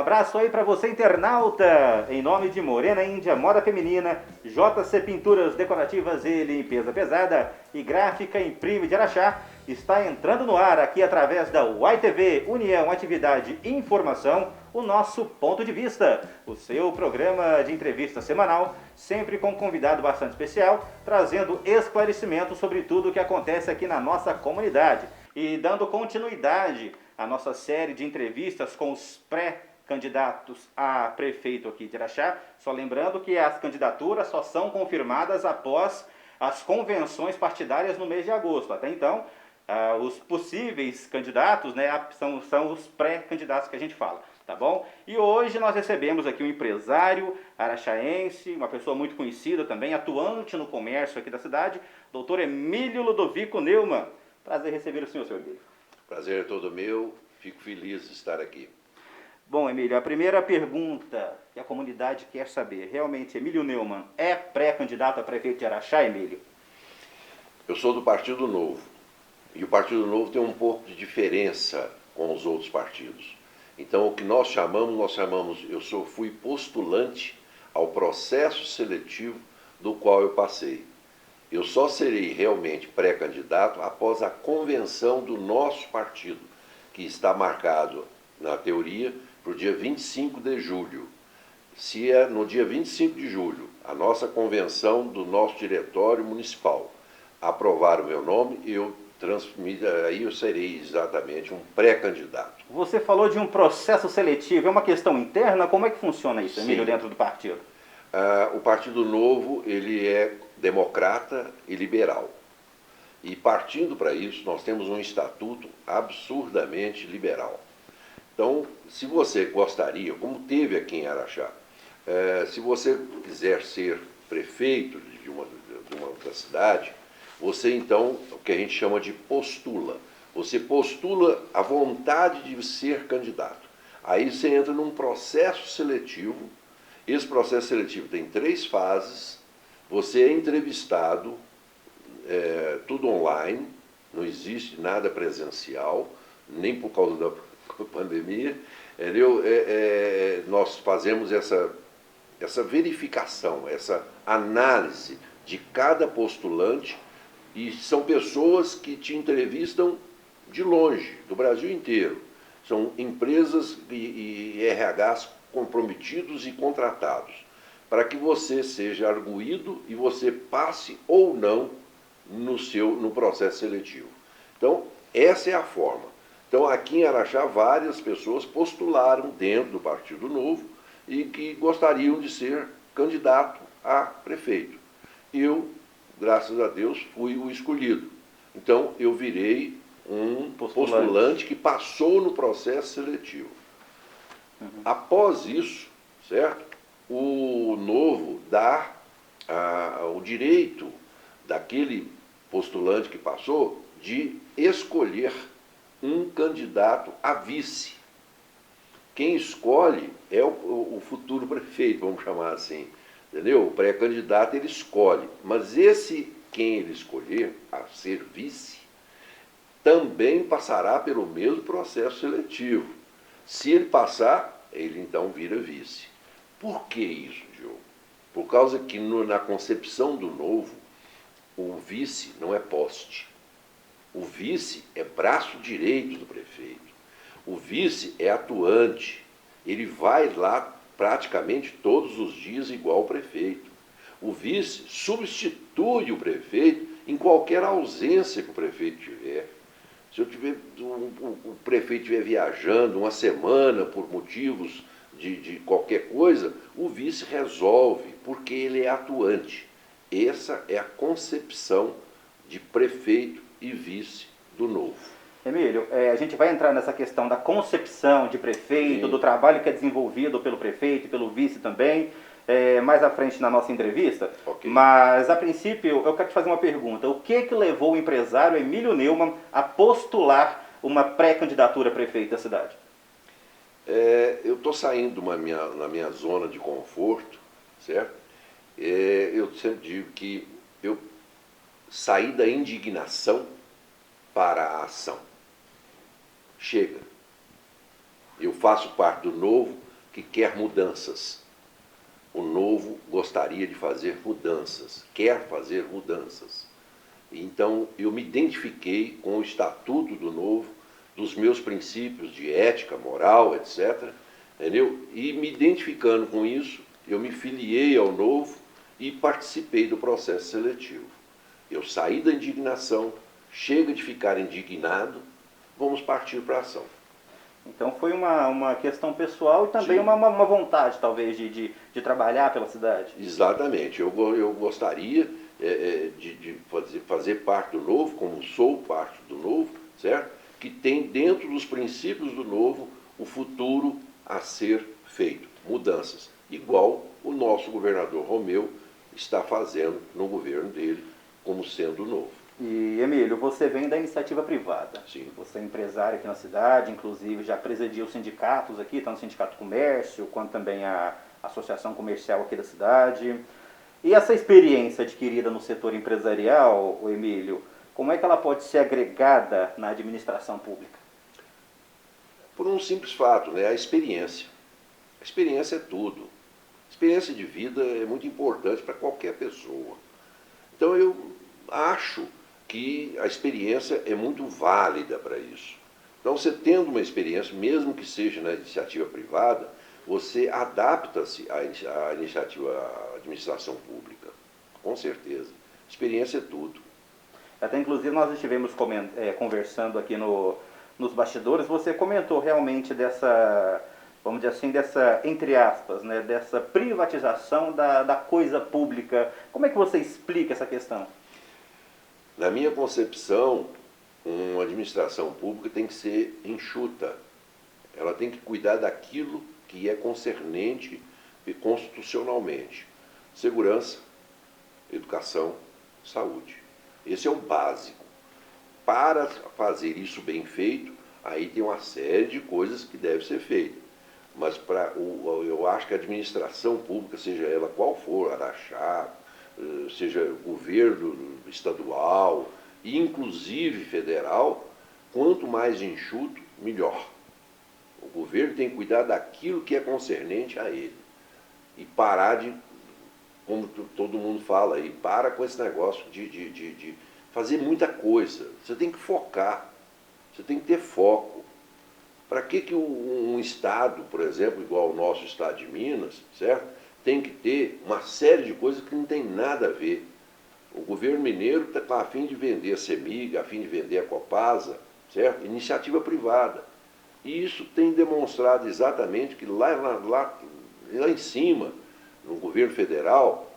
abraço aí para você, internauta, em nome de Morena Índia, Moda Feminina, JC Pinturas Decorativas e Limpeza Pesada e Gráfica Imprime de Araxá. Está entrando no ar aqui através da UAI-TV, União, Atividade e Informação, o nosso Ponto de Vista, o seu programa de entrevista semanal, sempre com um convidado bastante especial, trazendo esclarecimentos sobre tudo o que acontece aqui na nossa comunidade. E dando continuidade à nossa série de entrevistas com os pré-candidatos a prefeito aqui de Araxá, só lembrando que as candidaturas só são confirmadas após as convenções partidárias no mês de agosto. Até então, os possíveis candidatos, né, são os pré-candidatos que a gente fala, tá bom? E hoje nós recebemos aqui um empresário araxaense, uma pessoa muito conhecida também, atuante no comércio aqui da cidade, doutor Emílio Ludovico Neumann. Prazer receber o senhor, Emílio. Prazer é todo meu, fico feliz de estar aqui. Bom, Emílio, a primeira pergunta que a comunidade quer saber, realmente, Emílio Neumann é pré-candidato a prefeito de Araxá, Emílio? Eu sou do Partido Novo, e o Partido Novo tem um pouco de diferença com os outros partidos. Então, o que nós chamamos, fui postulante ao processo seletivo do qual eu passei. Eu só serei realmente pré-candidato após a convenção do nosso partido, que está marcado, na teoria, para o dia 25 de julho. Se é no dia 25 de julho, a nossa convenção do nosso diretório municipal aprovar o meu nome, aí eu serei exatamente um pré-candidato. Você falou de um processo seletivo, é uma questão interna? Como é que funciona isso, Emílio, dentro do partido? O Partido Novo, ele é democrata e liberal. E partindo para isso, nós temos um estatuto absurdamente liberal. Então, se você gostaria, como teve aqui em Araxá, se você quiser ser prefeito de uma da cidade, você então, o que a gente chama de postula. Você postula a vontade de ser candidato. Aí você entra num processo seletivo. Esse processo seletivo tem 3 fases. Você é entrevistado, tudo online, não existe nada presencial, nem por causa da pandemia. Nós fazemos essa verificação, essa análise de cada postulante, e são pessoas que te entrevistam de longe, do Brasil inteiro. São empresas e RHs comprometidos e contratados, para que você seja arguido e você passe ou não no processo seletivo. Então, essa é a forma. Então, aqui em Araxá, várias pessoas postularam dentro do Partido Novo e que gostariam de ser candidato a prefeito. Eu, graças a Deus, fui o escolhido. Então, eu virei um postulante que passou no processo seletivo. Após isso, certo? O Novo dá o direito daquele postulante que passou de escolher um candidato a vice. Quem escolhe é o futuro prefeito, vamos chamar assim. Entendeu? O pré-candidato ele escolhe, mas quem ele escolher a ser vice, também passará pelo mesmo processo seletivo. Se ele passar, ele então vira vice. Por que isso, Diogo? Por causa que na concepção do Novo, o vice não é poste. O vice é braço direito do prefeito. O vice é atuante. Ele vai lá praticamente todos os dias igual o prefeito. O vice substitui o prefeito em qualquer ausência que o prefeito tiver. Se o prefeito estiver viajando uma semana por motivos de qualquer coisa, o vice resolve, porque ele é atuante. Essa é a concepção de prefeito e vice do Novo. Emílio, a gente vai entrar nessa questão da concepção de prefeito, Sim. do trabalho que é desenvolvido pelo prefeito e pelo vice também, mais à frente na nossa entrevista. Okay. Mas, a princípio, eu quero te fazer uma pergunta. O que levou o empresário Emílio Neumann a postular uma pré-candidatura a prefeito da cidade? Eu estou saindo na minha zona de conforto, certo? Eu sempre digo que eu saí da indignação para a ação. Chega. Eu faço parte do Novo que quer mudanças. O Novo gostaria de fazer mudanças, quer fazer mudanças. Então, eu me identifiquei com o Estatuto do Novo, dos meus princípios de ética, moral, etc. Entendeu? E me identificando com isso, eu me filiei ao Novo e participei do processo seletivo. Eu saí da indignação, chega de ficar indignado, vamos partir para a ação. Então foi uma questão pessoal e também uma vontade, talvez, de trabalhar pela cidade. Exatamente. Eu gostaria de fazer parte do Novo, como sou parte do Novo, certo? Que tem dentro dos princípios do Novo o futuro a ser feito, mudanças, igual o nosso governador Romeu está fazendo no governo dele, como sendo novo. E, Emílio, você vem da iniciativa privada. Sim. Você é empresário aqui na cidade, inclusive já presidiu sindicatos aqui, tanto o Sindicato do Comércio, quanto também a Associação Comercial aqui da cidade. E essa experiência adquirida no setor empresarial, Emílio, como é que ela pode ser agregada na administração pública? Por um simples fato, né? A experiência. A experiência é tudo. A experiência de vida é muito importante para qualquer pessoa. Então eu acho que a experiência é muito válida para isso. Então você tendo uma experiência, mesmo que seja na iniciativa privada, você adapta-se à iniciativa, à administração pública. Com certeza. Experiência é tudo. Até inclusive nós estivemos conversando aqui nos bastidores, você comentou realmente dessa, vamos dizer assim, dessa, entre aspas, né, dessa privatização da coisa pública. Como é que você explica essa questão? Na minha concepção, uma administração pública tem que ser enxuta. Ela tem que cuidar daquilo que é concernente constitucionalmente. Segurança, educação, saúde. Esse é o básico. Para fazer isso bem feito, aí tem uma série de coisas que devem ser feitas. Mas eu acho que a administração pública, seja ela qual for, Araxá, seja governo estadual, inclusive federal, quanto mais enxuto, melhor. O governo tem que cuidar daquilo que é concernente a ele. E parar de, como todo mundo fala aí, para com esse negócio de fazer muita coisa. Você tem que focar, você tem que ter foco. Para que um estado, por exemplo, igual o nosso estado de Minas, certo? Tem que ter uma série de coisas que não tem nada a ver. O governo mineiro está a fim de vender a CEMIG, a fim de vender a Copasa, certo? Iniciativa privada. E isso tem demonstrado exatamente que lá em cima, no governo federal,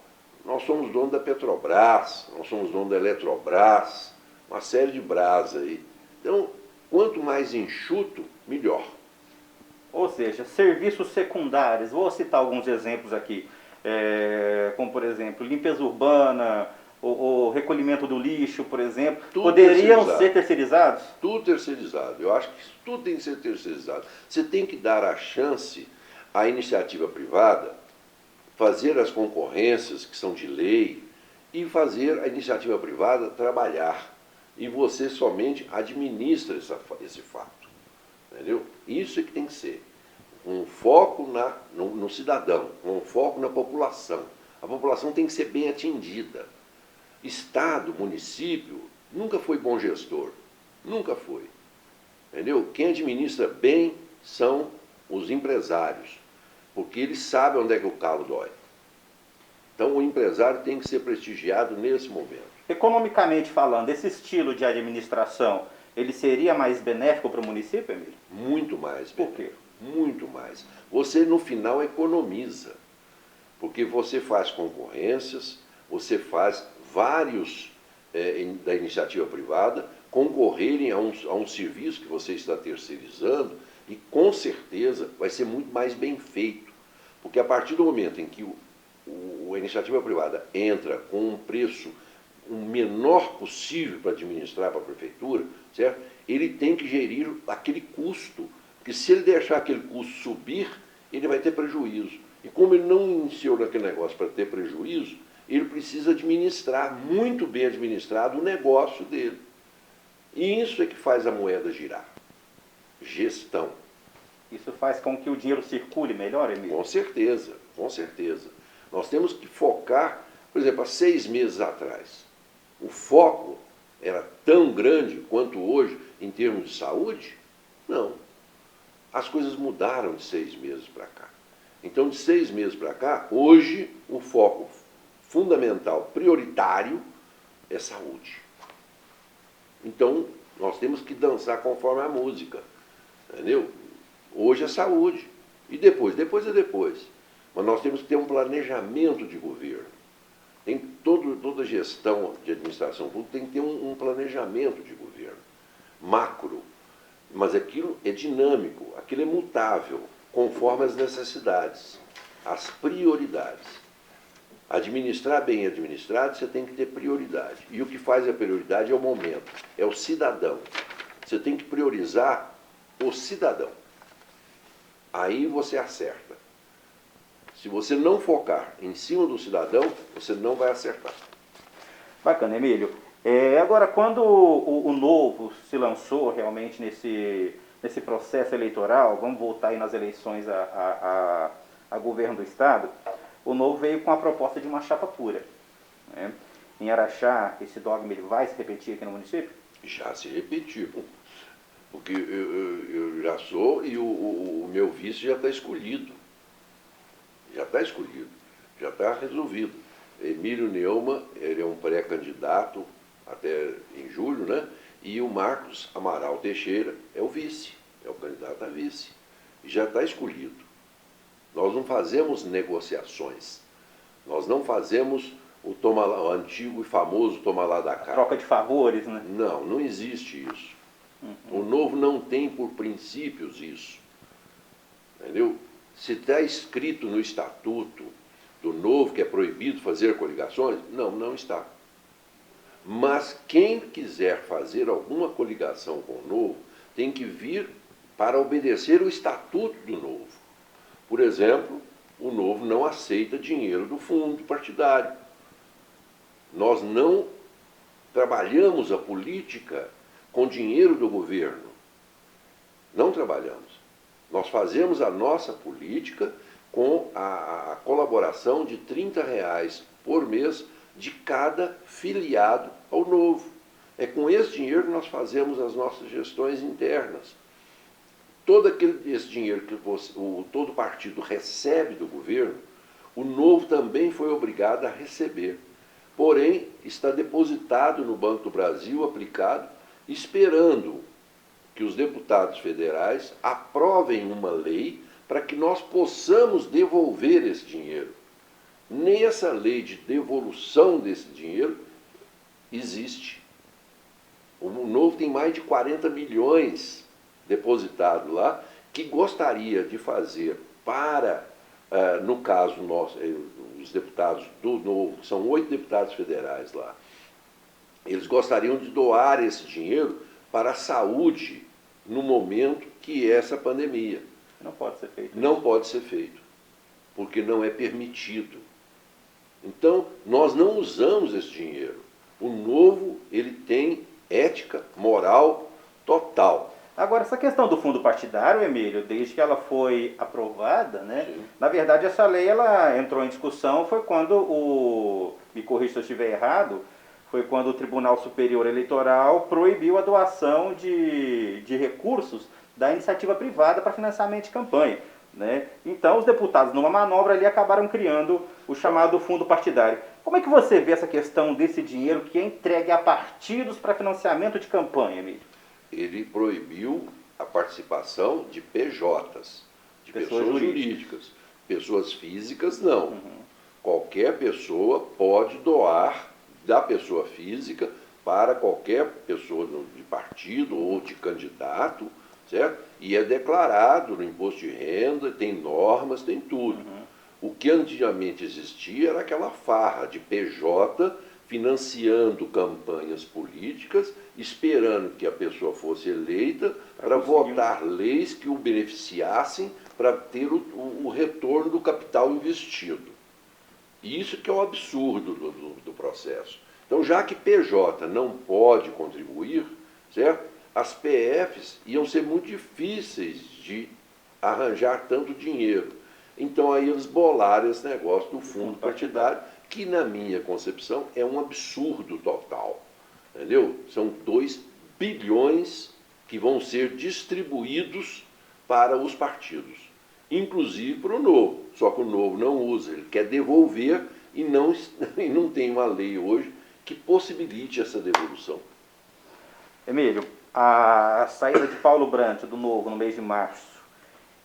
nós somos donos da Petrobras, nós somos donos da Eletrobras, uma série de brás aí. Então, quanto mais enxuto, melhor. Ou seja, serviços secundários, vou citar alguns exemplos aqui, como por exemplo, limpeza urbana, o recolhimento do lixo, por exemplo, Tudo poderiam terceirizado. ser terceirizados? Tudo terceirizado. Eu acho que isso tudo tem que ser terceirizado. Você tem que dar a chance à iniciativa privada fazer as concorrências que são de lei e fazer a iniciativa privada trabalhar. E você somente administra esse fato. Entendeu? Isso é que tem que ser. Um foco no cidadão, um foco na população. A população tem que ser bem atendida. Estado, município, nunca foi bom gestor. Nunca foi. Entendeu? Quem administra bem são os empresários, porque eles sabem onde é que o calo dói. Então o empresário tem que ser prestigiado nesse momento. Economicamente falando, esse estilo de administração, ele seria mais benéfico para o município, Emílio? Muito mais. Por quê? Muito mais. Você no final economiza, porque você faz concorrências, você faz vários da iniciativa privada concorrerem a um serviço que você está terceirizando e com certeza vai ser muito mais bem feito. Porque a partir do momento em que a iniciativa privada entra com um preço o menor possível para administrar para a prefeitura, certo? Ele tem que gerir aquele custo, porque se ele deixar aquele custo subir, ele vai ter prejuízo. E como ele não iniciou naquele negócio para ter prejuízo, ele precisa administrar, muito bem administrado, o negócio dele. E isso é que faz a moeda girar. Gestão. Isso faz com que o dinheiro circule melhor, Emílio? Com certeza, com certeza. Nós temos que focar, por exemplo, há 6 meses atrás, o foco era tão grande quanto hoje em termos de saúde? Não. As coisas mudaram de 6 meses para cá. Então, de 6 meses para cá, hoje o foco fundamental, prioritário, é saúde. Então, nós temos que dançar conforme a música, entendeu? Hoje é saúde. E depois? Depois é depois. Mas nós temos que ter um planejamento de governo. Toda gestão de administração pública tem que ter um planejamento de governo, macro. Mas aquilo é dinâmico, aquilo é mutável, conforme as necessidades, as prioridades. Administrar bem administrado, você tem que ter prioridade. E o que faz a prioridade é o momento, é o cidadão. Você tem que priorizar o cidadão. Aí você acerta. Se você não focar em cima do cidadão, você não vai acertar. Bacana, Emílio. Agora, quando o Novo se lançou realmente nesse processo eleitoral, vamos voltar aí nas eleições a governo do Estado, o Novo veio com a proposta de uma chapa pura, né? Em Araxá, esse dogma ele vai se repetir aqui no município? Já se repetiu, porque eu já sou e o meu vice já está escolhido. Já está escolhido, já está resolvido. Emílio Neumann, ele é um pré-candidato até em julho, né? E o Marcos Amaral Teixeira é o vice, é o candidato a vice. E já está escolhido. Nós não fazemos negociações, nós não fazemos o antigo e famoso toma lá da cá. Troca de favores, né? Não, não existe isso. O Novo não tem por princípios isso. Entendeu? Se está escrito no estatuto do Novo que é proibido fazer coligações, não, não está. Mas quem quiser fazer alguma coligação com o Novo tem que vir para obedecer o estatuto do Novo. Por exemplo, o Novo não aceita dinheiro do fundo partidário. Nós não trabalhamos a política com dinheiro do governo. Não trabalhamos. Nós fazemos a nossa política com a colaboração de R$30 por mês de cada filiado ao Novo. É com esse dinheiro que nós fazemos as nossas gestões internas. Todo esse dinheiro que todo partido recebe do governo, o Novo também foi obrigado a receber. Porém, está depositado no Banco do Brasil, aplicado, esperando que os deputados federais aprovem uma lei para que nós possamos devolver esse dinheiro. Nem essa lei de devolução desse dinheiro existe. O Novo tem mais de 40 milhões depositado lá, que gostaria de fazer para, no caso nosso, os deputados do Novo, são 8 deputados federais lá, eles gostariam de doar esse dinheiro para a saúde no momento que é essa pandemia. Não pode ser feito. Não pode ser feito, porque não é permitido. Então, nós não usamos esse dinheiro. O Novo, ele tem ética, moral total. Agora, essa questão do fundo partidário, Emílio, desde que ela foi aprovada, né? Sim. Na verdade, essa lei ela entrou em discussão, foi quando me corrija se eu estiver errado, foi quando o Tribunal Superior Eleitoral proibiu a doação de recursos da iniciativa privada para financiamento de campanha, né? Então, os deputados, numa manobra ali, acabaram criando o chamado fundo partidário. Como é que você vê essa questão desse dinheiro que é entregue a partidos para financiamento de campanha, Emílio? Ele proibiu a participação de PJs, de pessoas jurídicas. Pessoas físicas, não. Qualquer pessoa pode doar da pessoa física para qualquer pessoa de partido ou de candidato, certo? E é declarado no imposto de renda, tem normas, tem tudo. O que antigamente existia era aquela farra de PJ financiando campanhas políticas, esperando que a pessoa fosse eleita para votar leis que o beneficiassem para ter o retorno do capital investido. Isso que é o absurdo do processo. Então, já que PJ não pode contribuir, certo? As PFs iam ser muito difíceis de arranjar tanto dinheiro. Então aí eles bolaram esse negócio do fundo partidário, que na minha concepção é um absurdo total. Entendeu? São 2 bilhões que vão ser distribuídos para os partidos, inclusive para o Novo. Só que o Novo não usa, ele quer devolver e não tem uma lei hoje que possibilite essa devolução. Emílio, a saída de Paulo Brandt do Novo no mês de março,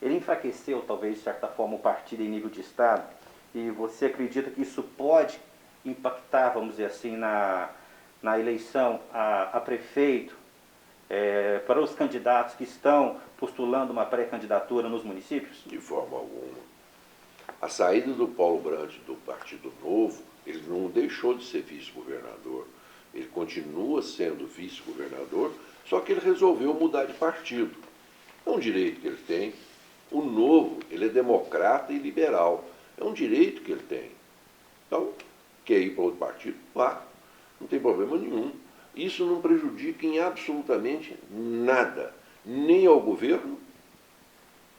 ele enfraqueceu talvez de certa forma o partido em nível de Estado, e você acredita que isso pode impactar, vamos dizer assim, na eleição a prefeito, para os candidatos que estão postulando uma pré-candidatura nos municípios? De forma alguma. A saída do Paulo Brandt do Partido Novo, ele não deixou de ser vice-governador. Ele continua sendo vice-governador, só que ele resolveu mudar de partido. É um direito que ele tem. O Novo, ele é democrata e liberal. É um direito que ele tem. Então, quer ir para outro partido? Vá. Não tem problema nenhum. Isso não prejudica em absolutamente nada, nem ao governo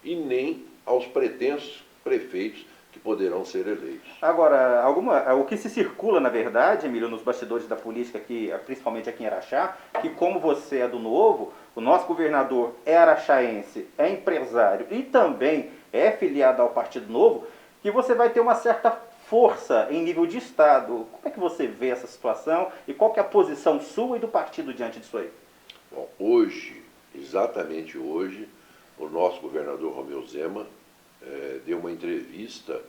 e nem aos pretensos prefeitos que poderão ser eleitos. Agora, o que se circula, na verdade, Emílio, nos bastidores da política, aqui, principalmente aqui em Araxá, que como você é do Novo, o nosso governador é araxaense, é empresário e também é filiado ao Partido Novo, que você vai ter uma certa força em nível de Estado. Como é que você vê essa situação e qual que é a posição sua e do partido diante disso aí? Bom, hoje, exatamente hoje, o nosso governador Romeu Zema deu uma entrevista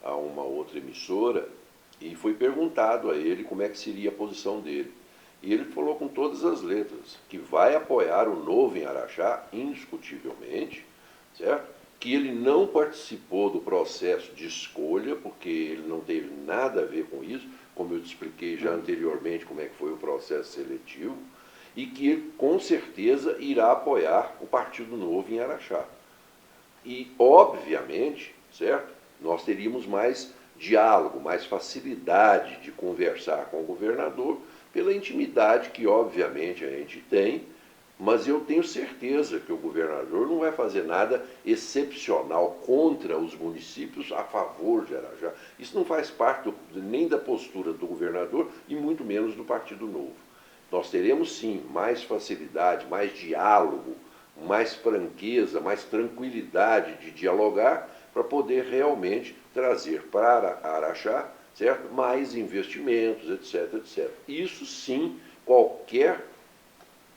a uma outra emissora e foi perguntado a ele como é que seria a posição dele. E ele falou com todas as letras que vai apoiar o Novo em Araxá, indiscutivelmente, certo? Que ele não participou do processo de escolha, porque ele não teve nada a ver com isso, como eu te expliquei já anteriormente como é que foi o processo seletivo, e que ele com certeza irá apoiar o Partido Novo em Araxá. E, obviamente, certo? Nós teríamos mais diálogo, mais facilidade de conversar com o governador, pela intimidade que, obviamente, a gente tem, mas eu tenho certeza que o governador não vai fazer nada excepcional contra os municípios a favor de Araxá. Isso não faz parte nem da postura do governador e muito menos do Partido Novo. Nós teremos, sim, mais facilidade, mais diálogo, mais franqueza, mais tranquilidade de dialogar para poder realmente trazer para Araxá, certo? Mais investimentos, etc, etc. Isso sim, qualquer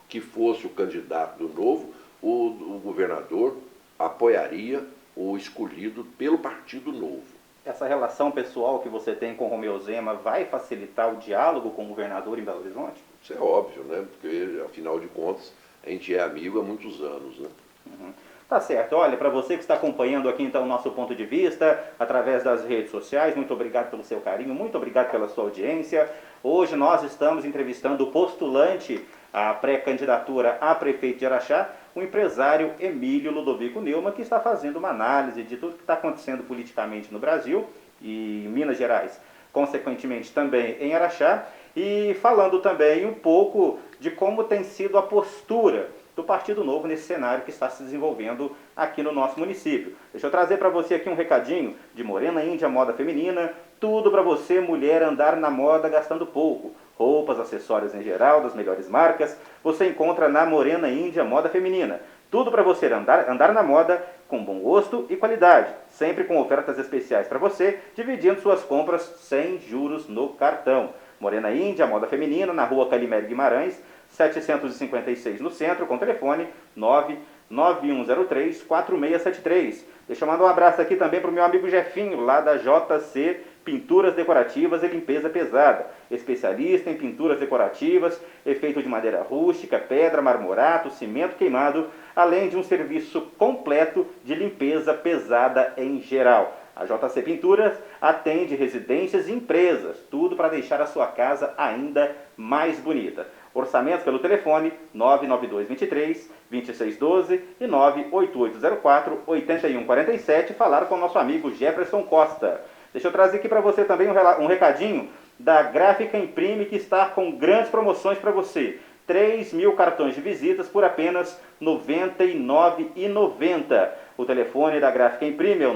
que fosse o candidato do Novo, o governador apoiaria o escolhido pelo Partido Novo. Essa relação pessoal que você tem com o Romeu Zema vai facilitar o diálogo com o governador em Belo Horizonte? Isso é óbvio, né? Porque, afinal de contas, a gente é amigo há muitos anos, né? Uhum. Tá certo. Olha, para você que está acompanhando aqui então o nosso ponto de vista, através das redes sociais, muito obrigado pelo seu carinho, muito obrigado pela sua audiência. Hoje nós estamos entrevistando o postulante à pré-candidatura a prefeito de Araxá, o empresário Emílio Ludovico Neumann, que está fazendo uma análise de tudo que está acontecendo politicamente no Brasil e em Minas Gerais, consequentemente também em Araxá, e falando também um pouco de como tem sido a postura do Partido Novo nesse cenário que está se desenvolvendo aqui no nosso município. Deixa eu trazer para você aqui um recadinho de Morena Índia Moda Feminina, tudo para você, mulher, andar na moda gastando pouco. Roupas, acessórios em geral, das melhores marcas, você encontra na Morena Índia Moda Feminina. Tudo para você andar na moda com bom gosto e qualidade, sempre com ofertas especiais para você, dividindo suas compras sem juros no cartão. Morena Índia Moda Feminina, na rua Calimero Guimarães, 756 no centro, com telefone 99103-4673. Deixa eu mandar um abraço aqui também para o meu amigo Jefinho, lá da JC Pinturas Decorativas e Limpeza Pesada. Especialista em pinturas decorativas, efeito de madeira rústica, pedra, marmorato, cimento queimado, além de um serviço completo de limpeza pesada em geral. A JC Pinturas atende residências e empresas, tudo para deixar a sua casa ainda mais bonita. Orçamentos pelo telefone 99223-2612 e 98804-8147. Falar com o nosso amigo Jefferson Costa. Deixa eu trazer aqui para você também um recadinho da Gráfica Imprime, que está com grandes promoções para você. 3.000 cartões de visitas por apenas R$ 99,90. O telefone da Gráfica Imprime é o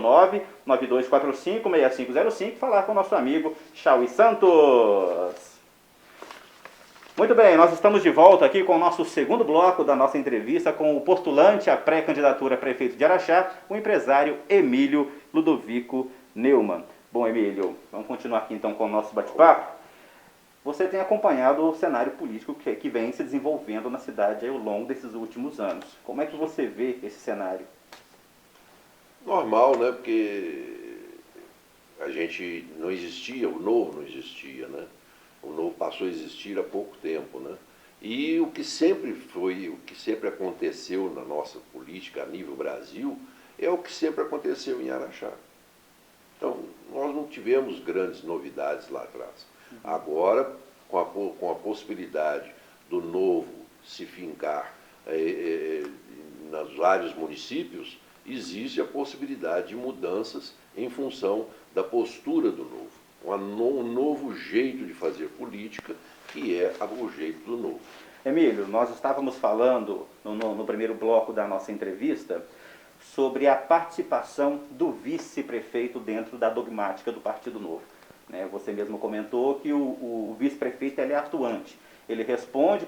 99245-6505, falar com o nosso amigo Chauí Santos. Muito bem, nós estamos de volta aqui com o nosso segundo bloco da nossa entrevista com o postulante à pré-candidatura a prefeito de Araxá, o empresário Emílio Ludovico Neumann. Bom, Emílio, vamos continuar aqui então com o nosso bate-papo. Você tem acompanhado o cenário político que vem se desenvolvendo na cidade ao longo desses últimos anos. Como é que você vê esse cenário? Normal, né? Porque a gente não existia, o novo não existia, né? O novo passou a existir há pouco tempo, né? E o que sempre foi, o que sempre aconteceu na nossa política a nível Brasil, é o que sempre aconteceu em Araxá. Então, nós não tivemos grandes novidades lá atrás. Agora, com a possibilidade do novo se fincar nos vários municípios, existe a possibilidade de mudanças em função da postura do novo. Um novo jeito de fazer política, que é o jeito do novo. Emílio, nós estávamos falando no primeiro bloco da nossa entrevista sobre a participação do vice-prefeito dentro da dogmática do Partido Novo. Você mesmo comentou que o vice-prefeito é atuante. Ele responde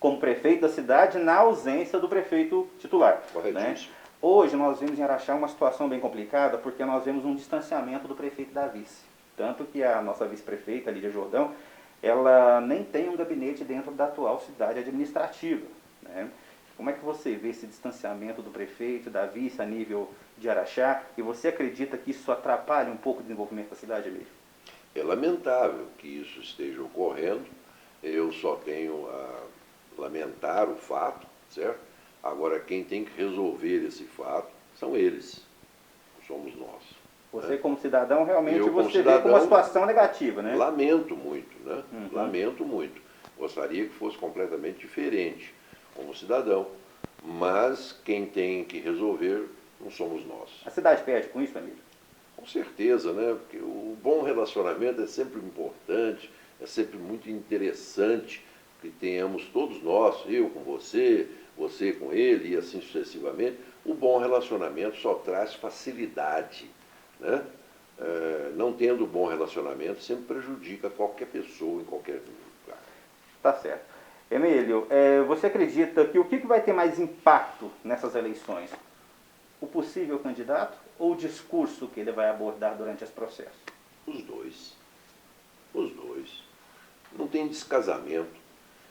como prefeito da cidade na ausência do prefeito titular. Corretíssimo. Hoje nós vemos em Araxá uma situação bem complicada, porque nós vemos um distanciamento do prefeito da vice. Tanto que a nossa vice-prefeita, Lídia Jordão, ela nem tem um gabinete dentro da atual cidade administrativa. Como é que você vê esse distanciamento do prefeito e da vice a nível de Araxá? E você acredita que isso atrapalha um pouco o desenvolvimento da cidade, Emílio? É lamentável que isso esteja ocorrendo. Eu só tenho a lamentar o fato, certo? Agora, quem tem que resolver esse fato são eles, somos nós. Você, como cidadão, realmente vê como uma situação negativa, né? Lamento muito, né? Lamento muito. Gostaria que fosse completamente diferente como cidadão, mas quem tem que resolver não somos nós. A cidade perde com isso, Emílio? Com certeza, né? Porque o bom relacionamento é sempre importante, é sempre muito interessante que tenhamos todos nós, eu com você, você com ele e assim sucessivamente. O bom relacionamento só traz facilidade, né? Não tendo bom relacionamento sempre prejudica qualquer pessoa em qualquer lugar. Tá certo. Emílio, você acredita que o que vai ter mais impacto nessas eleições? O possível candidato ou o discurso que ele vai abordar durante esse processo? Os dois. Os dois. Não tem descasamento.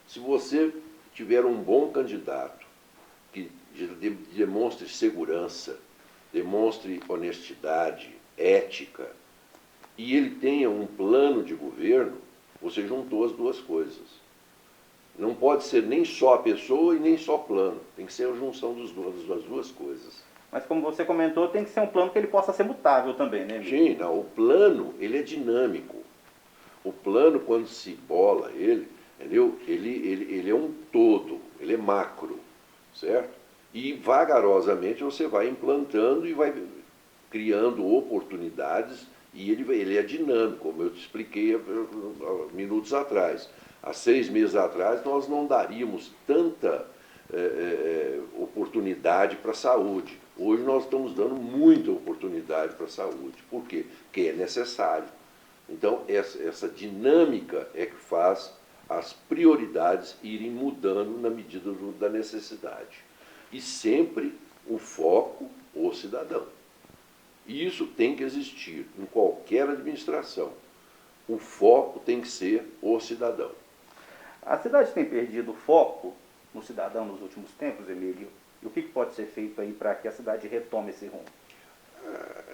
Se você tiver um bom candidato que demonstre segurança, demonstre honestidade, ética, e ele tenha um plano de governo, você juntou as duas coisas. Não pode ser nem só a pessoa e nem só plano. Tem que ser a junção das duas coisas. Mas como você comentou, tem que ser um plano que ele possa ser mutável também, né, Emílio? Sim, não, o plano, ele é dinâmico. O plano, quando se bola ele, entendeu? Ele é um todo, ele é macro, certo? E vagarosamente você vai implantando e vai criando oportunidades, e ele é dinâmico, como eu te expliquei há minutos atrás. Há 6 meses atrás nós não daríamos tanta oportunidade para a saúde. Hoje nós estamos dando muita oportunidade para a saúde. Por quê? Porque é necessário. Então, essa dinâmica é que faz as prioridades irem mudando na medida da necessidade. E sempre o foco, o cidadão. E isso tem que existir em qualquer administração. O foco tem que ser o cidadão. A cidade tem perdido o foco no cidadão nos últimos tempos, Emílio? E o que pode ser feito aí para que a cidade retome esse rumo?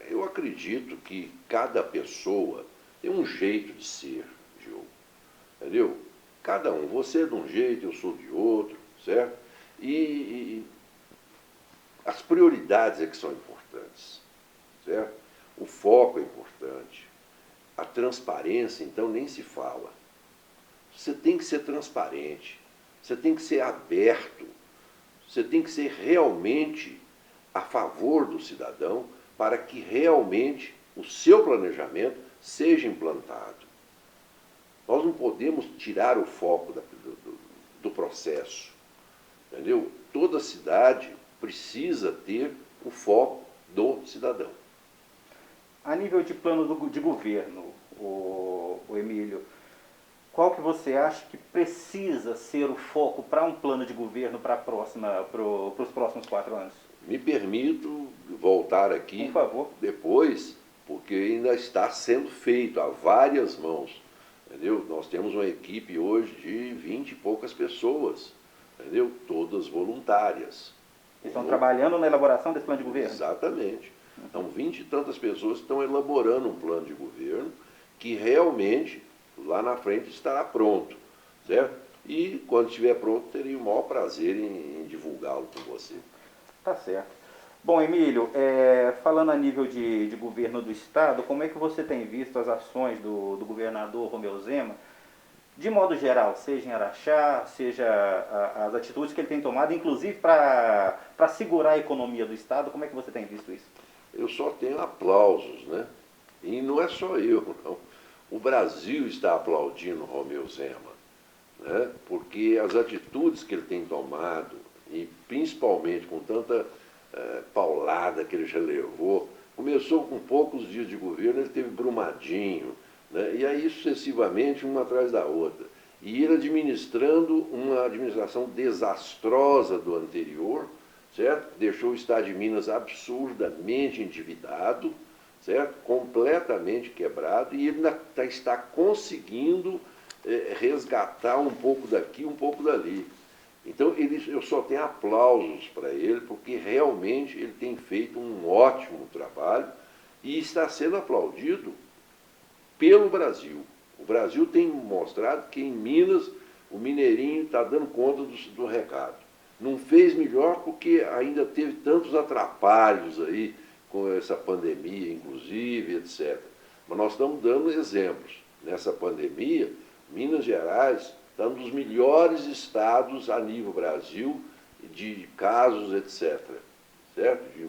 Eu acredito que cada pessoa tem um jeito de ser, Diogo. Entendeu? Cada um, você é de um jeito, eu sou de outro, certo? E as prioridades é que são importantes, certo? O foco é importante. A transparência, então, nem se fala. Você tem que ser transparente, você tem que ser aberto, você tem que ser realmente a favor do cidadão para que realmente o seu planejamento seja implantado. Nós não podemos tirar o foco do processo, entendeu? Toda cidade precisa ter o foco do cidadão. A nível de plano de governo, o Emílio, qual que você acha que precisa ser o foco para um plano de governo para os próximos 4 anos? Me permito voltar aqui, por favor, depois, porque ainda está sendo feito a várias mãos. Entendeu? Nós temos uma equipe hoje de 20 e poucas pessoas, entendeu? Todas voluntárias. Estão trabalhando na elaboração desse plano de governo? Exatamente. Então, 20 e tantas pessoas estão elaborando um plano de governo que realmente, lá na frente, estará pronto, certo? E, quando estiver pronto, teria o maior prazer em divulgá-lo com você. Tá certo. Bom, Emílio, falando a nível de governo do Estado, como é que você tem visto as ações do governador Romeu Zema, de modo geral, seja em Araxá, seja as atitudes que ele tem tomado, inclusive para segurar a economia do Estado, como é que você tem visto isso? Eu só tenho aplausos, né? E não é só eu, não. O Brasil está aplaudindo Romeu Zema, né? Porque as atitudes que ele tem tomado, e principalmente com tanta paulada que ele já levou, começou com poucos dias de governo, ele teve Brumadinho, né? E aí sucessivamente uma atrás da outra. E ele administrando uma administração desastrosa do anterior, certo? Deixou o Estado de Minas absurdamente endividado, certo? Completamente quebrado, e ele está conseguindo resgatar um pouco daqui, um pouco dali. Então, eu só tenho aplausos para ele, porque realmente ele tem feito um ótimo trabalho e está sendo aplaudido pelo Brasil. O Brasil tem mostrado que em Minas o mineirinho está dando conta do recado. Não fez melhor porque ainda teve tantos atrapalhos aí com essa pandemia, inclusive, etc. Mas nós estamos dando exemplos. Nessa pandemia, Minas Gerais está um dos melhores estados a nível Brasil de casos, etc. Certo? De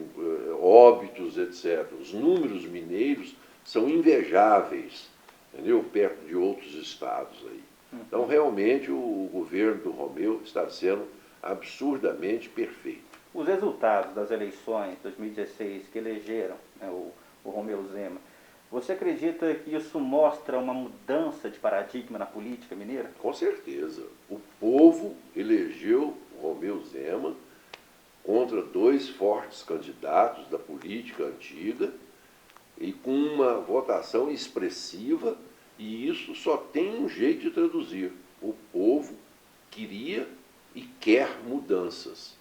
óbitos, etc. Os números mineiros são invejáveis, entendeu? Perto de outros estados aí. Então, realmente, o governo do Romeu está sendo absurdamente perfeito. Os resultados das eleições de 2016 que elegeram, né, o Romeu Zema, você acredita que isso mostra uma mudança de paradigma na política mineira? Com certeza. O povo elegeu o Romeu Zema contra 2 fortes candidatos da política antiga e com uma votação expressiva, e isso só tem um jeito de traduzir. O povo queria e quer mudanças.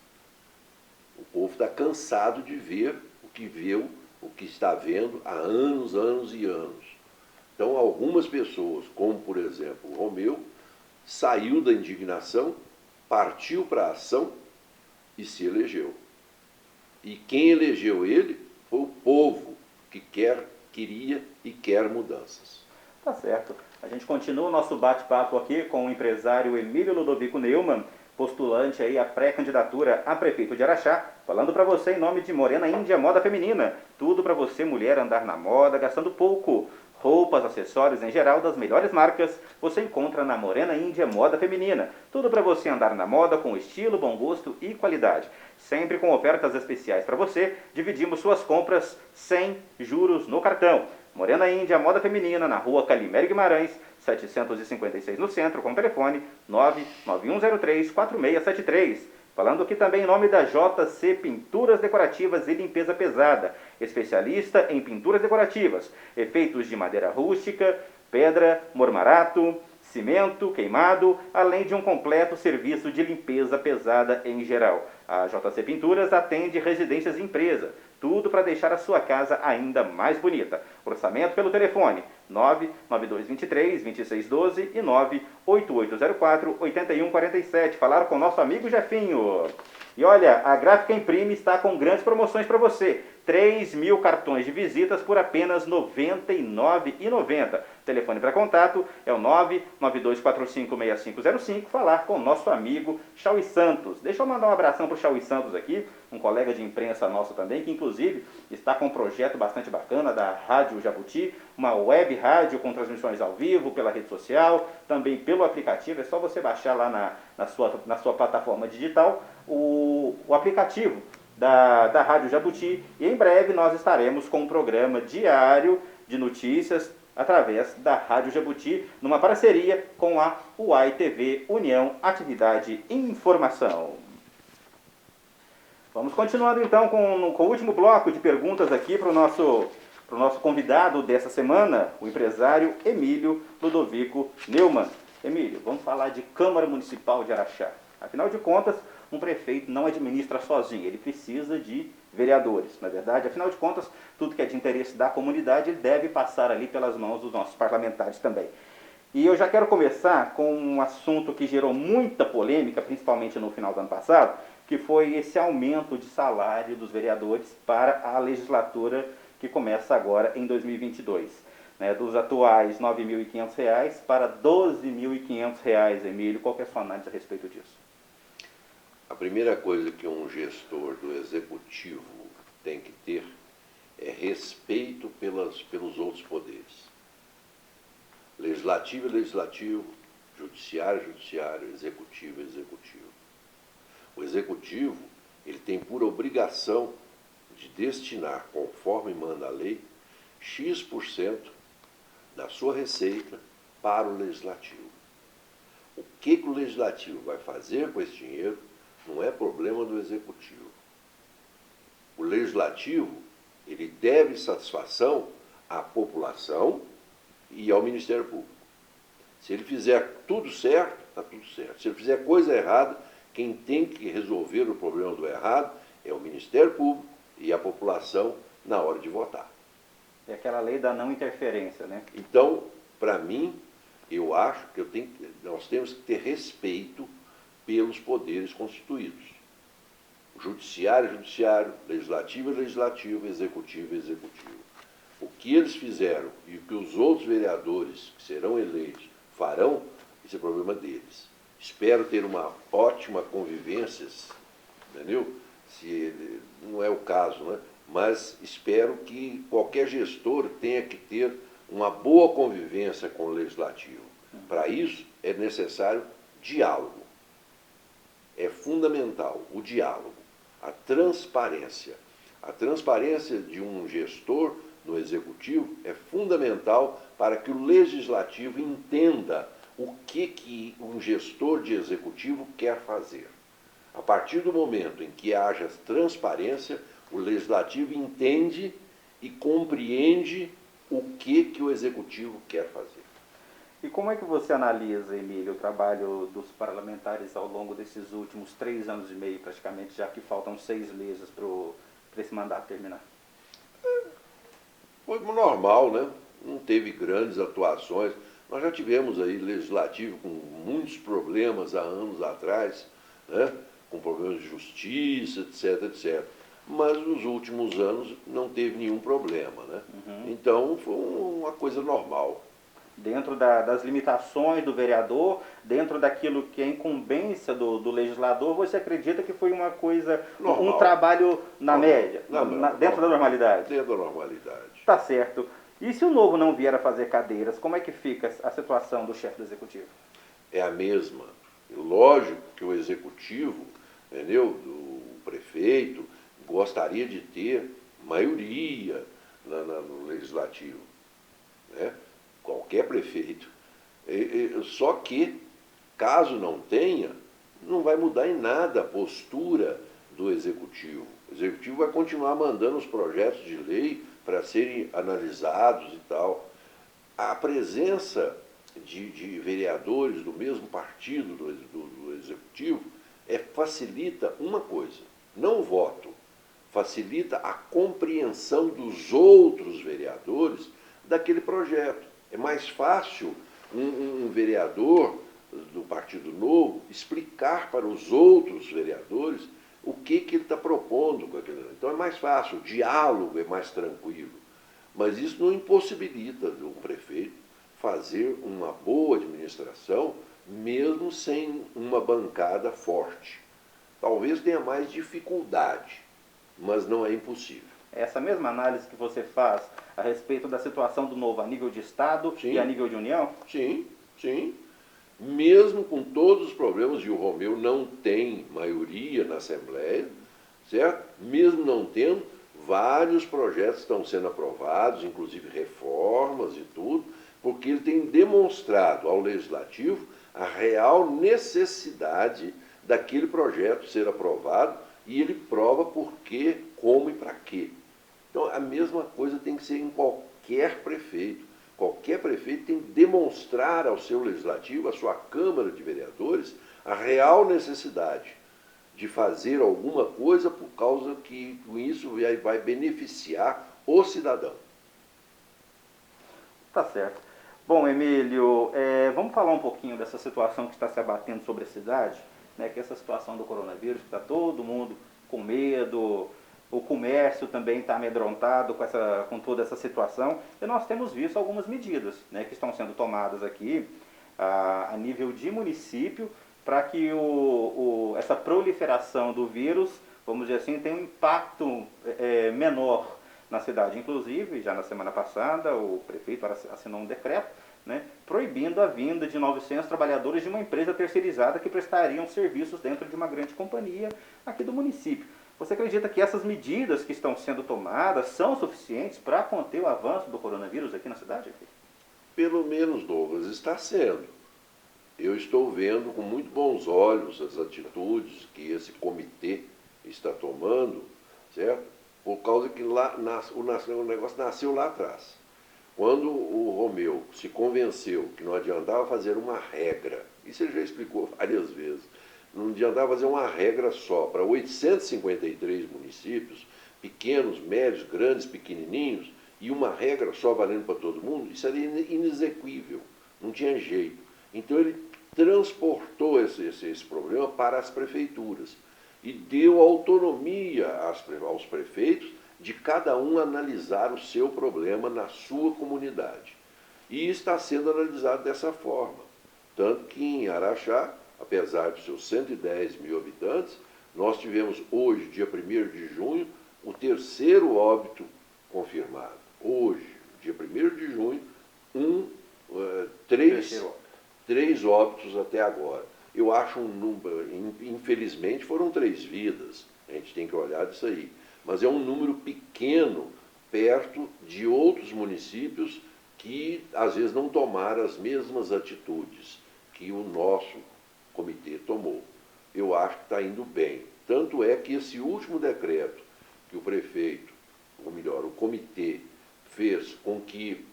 O povo está cansado de ver o que viu, o que está vendo há anos, anos e anos. Então, algumas pessoas, como por exemplo o Romeu, saiu da indignação, partiu para a ação e se elegeu. E quem elegeu ele foi o povo que queria e quer mudanças. Tá certo. A gente continua o nosso bate-papo aqui com o empresário Emílio Ludovico Neumann, postulante aí à pré-candidatura a prefeito de Araxá, falando para você em nome de Morena Índia Moda Feminina. Tudo para você, mulher, andar na moda, gastando pouco. Roupas, acessórios em geral das melhores marcas você encontra na Morena Índia Moda Feminina. Tudo para você andar na moda com estilo, bom gosto e qualidade. Sempre com ofertas especiais para você, dividimos suas compras sem juros no cartão. Morena Índia Moda Feminina, na rua Calimero Guimarães, 756 no centro, com telefone 99103-4673. Falando aqui também em nome da JC Pinturas Decorativas e Limpeza Pesada, especialista em pinturas decorativas, efeitos de madeira rústica, pedra, mormarato, cimento, queimado, além de um completo serviço de limpeza pesada em geral. A JC Pinturas atende residências e empresa, tudo para deixar a sua casa ainda mais bonita. Orçamento pelo telefone 99223-2612 e 98804-8147. Falar com o nosso amigo Jefinho. E olha, a Gráfica Imprime está com grandes promoções para você. 3.000 cartões de visitas por apenas R$ 99,90. Telefone para contato é o 992456505. Falar com o nosso amigo Chauí Santos. Deixa eu mandar um abração para o Chauí Santos aqui, um colega de imprensa nosso também, que inclusive está com um projeto bastante bacana da Rádio Jabuti, uma web rádio com transmissões ao vivo, pela rede social, também pelo aplicativo. É só você baixar lá na sua plataforma digital o aplicativo da Rádio Jabuti, e em breve nós estaremos com um programa diário de notícias através da Rádio Jabuti, numa parceria com a UAI TV, União Atividade e Informação. Vamos continuando então com o último bloco de perguntas aqui para o nosso convidado dessa semana, o empresário Emílio Ludovico Neumann. Emílio, vamos falar de Câmara Municipal de Araxá. Afinal de contas, um prefeito não administra sozinho, ele precisa de vereadores, na verdade. Afinal de contas, tudo que é de interesse da comunidade ele deve passar ali pelas mãos dos nossos parlamentares também. E eu já quero começar com um assunto que gerou muita polêmica, principalmente no final do ano passado, que foi esse aumento de salário dos vereadores para a legislatura que começa agora em 2022. Dos atuais R$ 9.500 para R$ 12.500, Emílio. Qual que é a sua análise a respeito disso? A primeira coisa que um gestor do executivo tem que ter é respeito pelos outros poderes. Legislativo é legislativo, judiciário é judiciário, executivo é executivo. O executivo, ele tem por obrigação de destinar, conforme manda a lei, X% da sua receita para o legislativo. O que o legislativo vai fazer com esse dinheiro não é problema do executivo. O legislativo, ele deve satisfação à população e ao Ministério Público. Se ele fizer tudo certo, está tudo certo. Se ele fizer coisa errada, quem tem que resolver o problema do errado é o Ministério Público e a população na hora de votar. É aquela lei da não interferência, né? Então, para mim, eu acho que nós temos que ter respeito pelos poderes constituídos. O judiciário é judiciário, legislativo é legislativo, executivo é executivo. O que eles fizeram e o que os outros vereadores que serão eleitos farão, isso é problema deles. Espero ter uma ótima convivência, entendeu? Se não é o caso, né? Mas espero que qualquer gestor tenha que ter uma boa convivência com o legislativo. Para isso é necessário diálogo. É fundamental o diálogo, a transparência. A transparência de um gestor no executivo é fundamental para que o legislativo entenda o que um gestor de executivo quer fazer. A partir do momento em que haja transparência, o legislativo entende e compreende o que o executivo quer fazer. E como é que você analisa, Emílio, o trabalho dos parlamentares ao longo desses últimos 3 anos e meio, praticamente, já que faltam 6 meses para esse mandato terminar? Foi normal, né? Não teve grandes atuações. Nós já tivemos aí legislativo com muitos problemas há anos atrás, né? Com problemas de justiça, etc, etc. Mas nos últimos anos não teve nenhum problema, né? Então foi uma coisa normal. Dentro das limitações do vereador, dentro daquilo que é incumbência do legislador, você acredita que foi uma coisa, normal. Um trabalho na média, dentro da normalidade? Dentro da normalidade. Tá certo. E se o novo não vier a fazer cadeiras, como é que fica a situação do chefe do executivo? É a mesma. Lógico que o executivo, entendeu? O prefeito gostaria de ter maioria no legislativo, né? Qualquer prefeito. Só que, caso não tenha, não vai mudar em nada a postura do executivo. O executivo vai continuar mandando os projetos de lei para serem analisados e tal. A presença de vereadores do mesmo partido do executivo facilita uma coisa, não o voto, facilita a compreensão dos outros vereadores daquele projeto. É mais fácil um vereador do Partido Novo explicar para os outros vereadores o que ele está propondo com aquele. Então é mais fácil, o diálogo é mais tranquilo. Mas isso não impossibilita um prefeito fazer uma boa administração, mesmo sem uma bancada forte. Talvez tenha mais dificuldade, mas não é impossível. Essa mesma análise que você faz a respeito da situação do novo a nível de Estado Sim. E a nível de União? Sim, sim. Mesmo com todos os problemas, e o Romeu não tem maioria na Assembleia, certo? Mesmo não tendo, vários projetos estão sendo aprovados, inclusive reformas e tudo, porque ele tem demonstrado ao Legislativo a real necessidade daquele projeto ser aprovado e ele prova por quê, como e para quê. Então, a mesma coisa tem que ser em qualquer prefeito. Qualquer prefeito tem que demonstrar ao seu legislativo, à sua Câmara de Vereadores, a real necessidade de fazer alguma coisa por causa que com isso vai beneficiar o cidadão. Tá certo. Bom, Emílio, vamos falar um pouquinho dessa situação que está se abatendo sobre a cidade, né, que é essa situação do coronavírus, que está todo mundo com medo, o comércio também está amedrontado com toda essa situação, e nós temos visto algumas medidas, né, que estão sendo tomadas aqui a nível de município para que essa proliferação do vírus, vamos dizer assim, tenha um impacto menor na cidade. Inclusive, já na semana passada, o prefeito assinou um decreto, né, proibindo a vinda de 900 trabalhadores de uma empresa terceirizada que prestariam serviços dentro de uma grande companhia aqui do município. Você acredita que essas medidas que estão sendo tomadas são suficientes para conter o avanço do coronavírus aqui na cidade? Pelo menos, Douglas, está sendo. Eu estou vendo com muito bons olhos as atitudes que esse comitê está tomando, certo? Por causa que o negócio nasceu lá atrás. Quando o Romeu se convenceu que não adiantava fazer uma regra, isso ele já explicou várias vezes, não adiantava fazer uma regra só para 853 municípios, pequenos, médios, grandes, pequenininhos, e uma regra só valendo para todo mundo, isso era inexequível, não tinha jeito. Então ele transportou esse problema para as prefeituras e deu autonomia aos prefeitos de cada um analisar o seu problema na sua comunidade. E está sendo analisado dessa forma. Tanto que em Araxá, apesar dos seus 110 mil habitantes, nós tivemos hoje, dia 1º de junho, o terceiro óbito confirmado. Hoje, dia 1º de junho, três óbitos até agora. Eu acho um número, infelizmente foram 3 vidas, a gente tem que olhar disso aí, mas é um número pequeno perto de outros municípios que às vezes não tomaram as mesmas atitudes que o nosso comitê tomou. Eu acho que está indo bem. Tanto é que esse último decreto que o prefeito, ou melhor, o comitê fez com que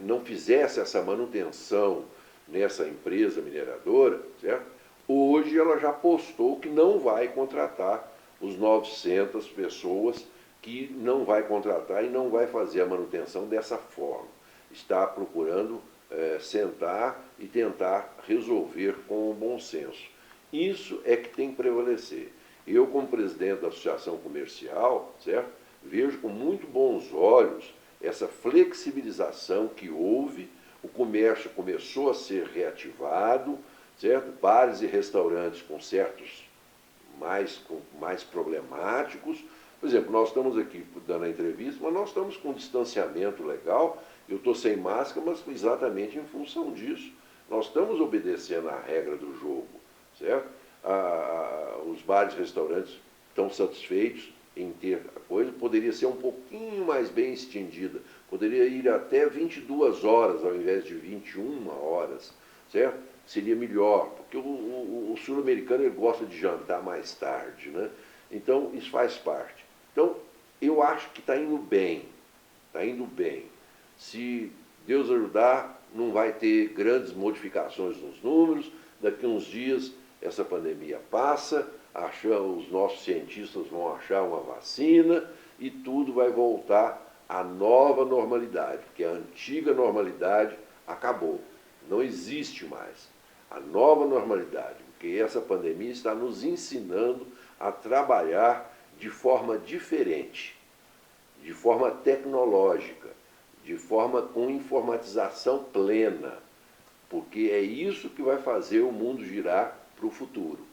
não fizesse essa manutenção nessa empresa mineradora, certo? Hoje ela já postou que não vai contratar os 900 pessoas, que não vai contratar e não vai fazer a manutenção dessa forma. Está procurando sentar e tentar resolver com o bom senso. Isso é que tem que prevalecer. Eu, como presidente da Associação Comercial, certo? Vejo com muito bons olhos essa flexibilização que houve, o comércio começou a ser reativado, certo? Bares e restaurantes com certos mais problemáticos. Por exemplo, nós estamos aqui dando a entrevista, mas nós estamos com um distanciamento legal, eu estou sem máscara, mas exatamente em função disso. Nós estamos obedecendo à regra do jogo, certo? Os bares e restaurantes estão satisfeitos em ter a coisa, poderia ser um pouquinho mais bem estendida, poderia ir até 22 horas ao invés de 21 horas, certo? Seria melhor, porque o sul-americano ele gosta de jantar mais tarde, né? Então isso faz parte. Então eu acho que está indo bem, está indo bem. Se Deus ajudar, não vai ter grandes modificações nos números, daqui a uns dias essa pandemia passa, os nossos cientistas vão achar uma vacina e tudo vai voltar à nova normalidade, porque a antiga normalidade acabou, não existe mais. A nova normalidade, porque essa pandemia está nos ensinando a trabalhar de forma diferente, de forma tecnológica, de forma com informatização plena, porque é isso que vai fazer o mundo girar para o futuro.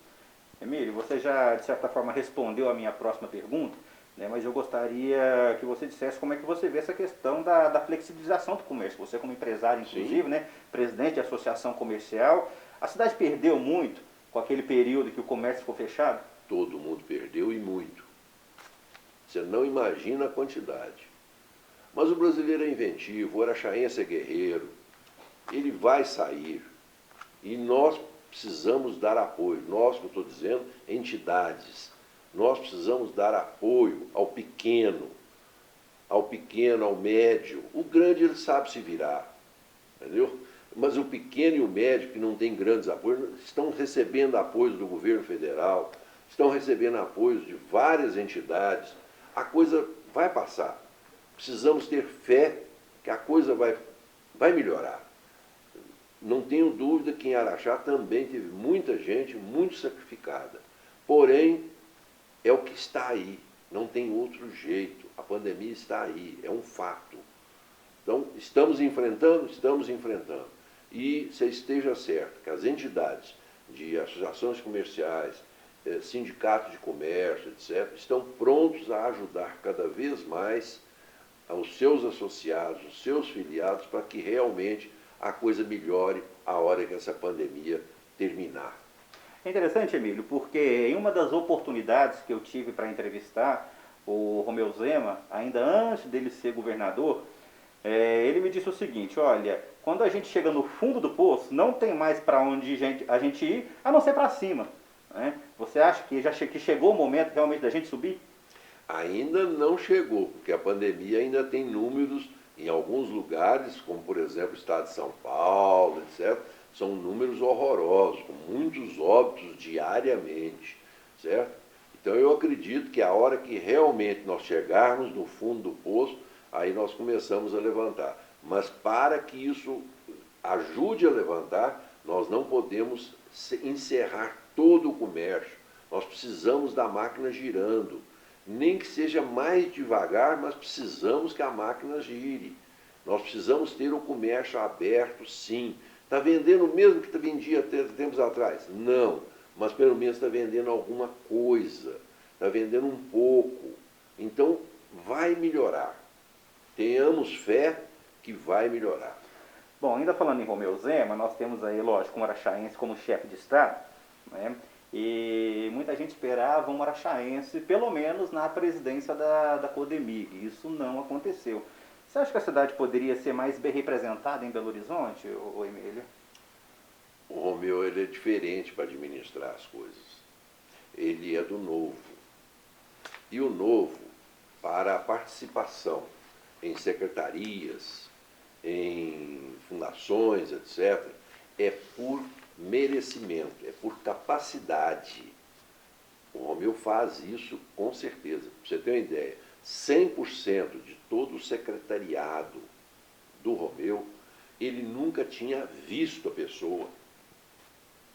Emílio, você já, de certa forma, respondeu a minha próxima pergunta, né, mas eu gostaria que você dissesse como é que você vê essa questão da flexibilização do comércio. Você como empresário, inclusive, né, presidente da associação comercial, a cidade perdeu muito com aquele período que o comércio ficou fechado? todo mundo perdeu e muito. Você não imagina a quantidade. Mas o brasileiro é inventivo, o araxaense é guerreiro, ele vai sair. E nós precisamos dar apoio, nós, que eu estou dizendo, entidades. Nós precisamos dar apoio ao pequeno, ao médio. O grande ele sabe se virar, entendeu? Mas o pequeno e o médio, que não tem grandes apoios, estão recebendo apoios do governo federal, estão recebendo apoios de várias entidades. A coisa vai passar. Precisamos ter fé que a coisa vai melhorar. Não tenho dúvida que em Araxá também teve muita gente muito sacrificada. Porém, é o que está aí. Não tem outro jeito. A pandemia está aí, é um fato. Então, estamos enfrentando? Estamos enfrentando. E você esteja certo que as entidades de associações comerciais, sindicatos de comércio, etc., estão prontos a ajudar cada vez mais aos seus associados, os seus filiados, para que realmente a coisa melhore a hora que essa pandemia terminar. É interessante, Emílio, porque em uma das oportunidades que eu tive para entrevistar o Romeu Zema, ainda antes dele ser governador, ele me disse o seguinte: olha, quando a gente chega no fundo do poço, não tem mais para onde a gente ir, a não ser para cima. Né? Você acha que chegou o momento realmente da gente subir? Ainda não chegou, porque a pandemia ainda tem números em alguns lugares, como por exemplo o estado de São Paulo, etc., são números horrorosos, com muitos óbitos diariamente, certo? Então eu acredito que a hora que realmente nós chegarmos no fundo do poço, aí nós começamos a levantar. Mas para que isso ajude a levantar, nós não podemos encerrar todo o comércio. Nós precisamos da máquina girando. Nem que seja mais devagar, mas precisamos que a máquina gire. Nós precisamos ter o comércio aberto, sim. Está vendendo o mesmo que vendia tempos atrás? Não, mas pelo menos está vendendo alguma coisa, está vendendo um pouco. Então, vai melhorar. Tenhamos fé que vai melhorar. Bom, ainda falando em Romeu Zema, nós temos aí, lógico, um araxaense como chefe de Estado, né? E muita gente esperava um araxaense, pelo menos na presidência da Codemig. Isso não aconteceu. Você acha que a cidade poderia ser mais bem representada em Belo Horizonte, ô Emílio? O Romeu ele é diferente para administrar as coisas. Ele é do novo. E o novo, para a participação em secretarias, em fundações, etc., é por merecimento, é por capacidade. O Romeu faz isso com certeza. Para você ter uma ideia, 100% de todo o secretariado do Romeu, ele nunca tinha visto a pessoa.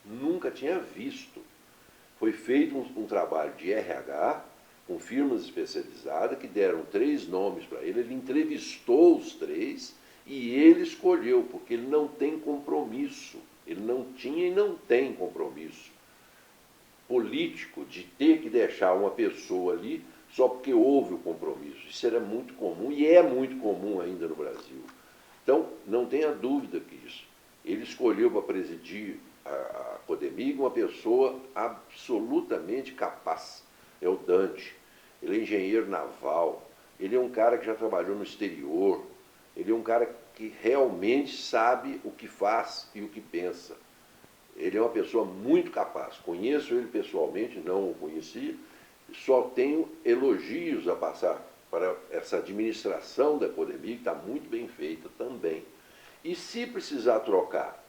Nunca tinha visto. Foi feito um trabalho de RH, com firmas especializadas, que deram 3 nomes para ele. Ele entrevistou os 3 e ele escolheu, porque ele não tem compromisso. Ele não tinha e não tem compromisso político de ter que deixar uma pessoa ali só porque houve o compromisso. Isso era muito comum e é muito comum ainda no Brasil. Então, não tenha dúvida que isso. Ele escolheu para presidir a Codemig uma pessoa absolutamente capaz. É o Dante. Ele é engenheiro naval. Ele é um cara que já trabalhou no exterior. Ele é um cara que realmente sabe o que faz e o que pensa. Ele é uma pessoa muito capaz. Conheço ele pessoalmente, não o conhecia. Só tenho elogios a passar para essa administração da Codemig, que está muito bem feita também. E se precisar trocar,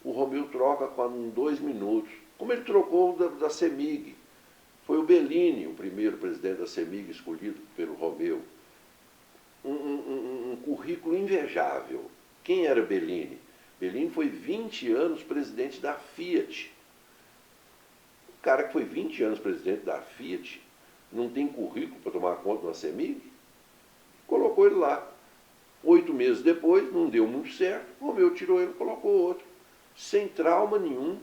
o Romeu troca em 2 minutos, como ele trocou da CEMIG. Foi o Bellini, o primeiro presidente da CEMIG escolhido pelo Romeu. Um currículo invejável. Quem era Bellini? Bellini foi 20 anos presidente da Fiat. O cara que foi 20 anos presidente da Fiat não tem currículo para tomar conta de uma CEMIG? Colocou ele lá. 8 meses depois, não deu muito certo, o Romeu tirou ele e colocou outro. Sem trauma nenhum.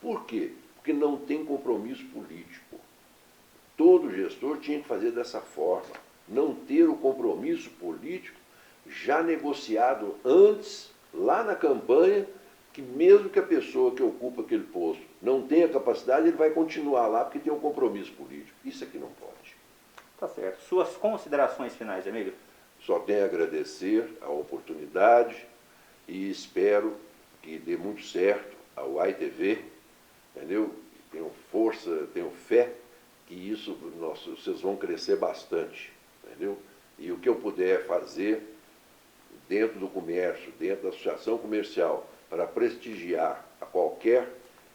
Por quê? Porque não tem compromisso político. Todo gestor tinha que fazer dessa forma. Não ter o compromisso político já negociado antes, lá na campanha, que mesmo que a pessoa que ocupa aquele posto não tenha capacidade, ele vai continuar lá porque tem um compromisso político. Isso aqui não pode. Tá certo. Suas considerações finais, Emílio? Só tenho a agradecer a oportunidade e espero que dê muito certo a UAI TV, entendeu? Tenho força, tenho fé que isso vocês vão crescer bastante, entendeu? E o que eu puder fazer dentro do comércio, dentro da associação comercial, para prestigiar a qualquer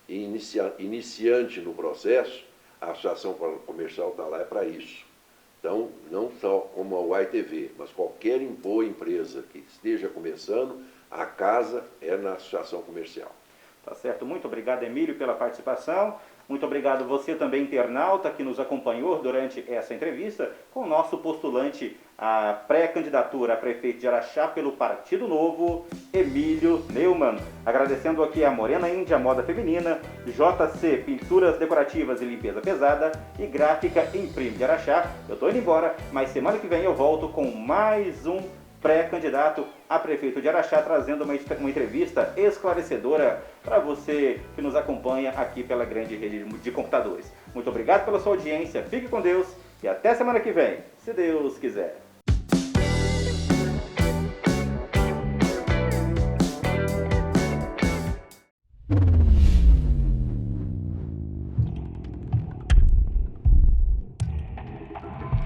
iniciante no processo, a associação comercial está lá para isso. Então, não só como a UAI TV, mas qualquer boa empresa que esteja começando, a casa é na associação comercial. Tá certo. Muito obrigado, Emílio, pela participação. Muito obrigado você também, internauta, que nos acompanhou durante essa entrevista com o nosso postulante à pré-candidatura a prefeito de Araxá pelo Partido Novo, Emílio Neumann. Agradecendo aqui a Morena Índia Moda Feminina, JC Pinturas Decorativas e Limpeza Pesada e Gráfica Imprime de Araxá. Eu tô indo embora, mas semana que vem eu volto com mais um pré-candidato a prefeito de Araxá, trazendo uma entrevista esclarecedora para você que nos acompanha aqui pela grande rede de computadores. Muito obrigado pela sua audiência, fique com Deus e até semana que vem, se Deus quiser.